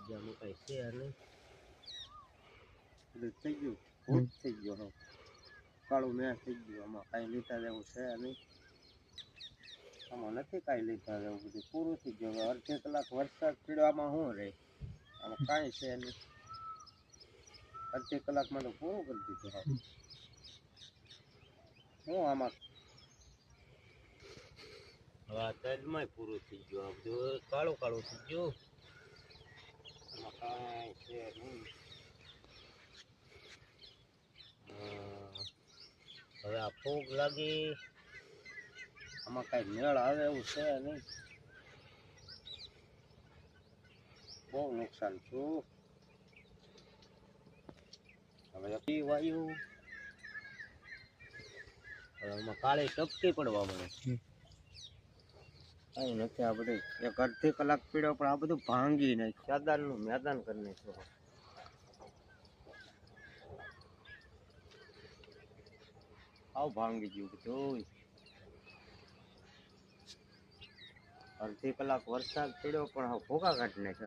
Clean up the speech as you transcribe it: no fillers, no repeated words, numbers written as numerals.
બીજામાં કઈ છે નહીં. બધું થઈ ગયું, ભૂત થઈ ગયો હવે. કાળું મેં થઈ ગયું, આમાં કાંઈ લીધા જેવું છે નહીં. આમાં નથી કાંઈ લીધા જેવું, બધું પૂરું થઈ ગયું. હવે અડધી કલાક વરસાદ પડ્યો, આમાં શું રહે? આમાં કાંઈ છે નહીં. અડધી કલાકમાં તો પૂરું કરી દીધું હવે. શું આમાં હવે આ સાઈડમાં પૂરું થઈ ગયું, આ બધું કાળું કાળું થઈ ગયું. આમાં કાંઈ છે નહીં. હવે આ ફૂગ લાગી, આમાં કાંઈ મેળ આવે એવું છે નહીં. બહુ નુકસાન થયું. હવે ઈ વાયુ હવે આમાં કાળી ટપકી પડવા મળે. કાંઈ નથી, આ બધું એક અડધી કલાક પીડ્યો પણ આ બધું ભાંગી નાખ્યું. મેદાનનું મેદાન કરી નાખ્યું. આવ ભાંગી ગયું બધું. અડધી કલાક વરસાદ પડ્યો પણ હવે ભૂકા કાઢી નાખ્યા.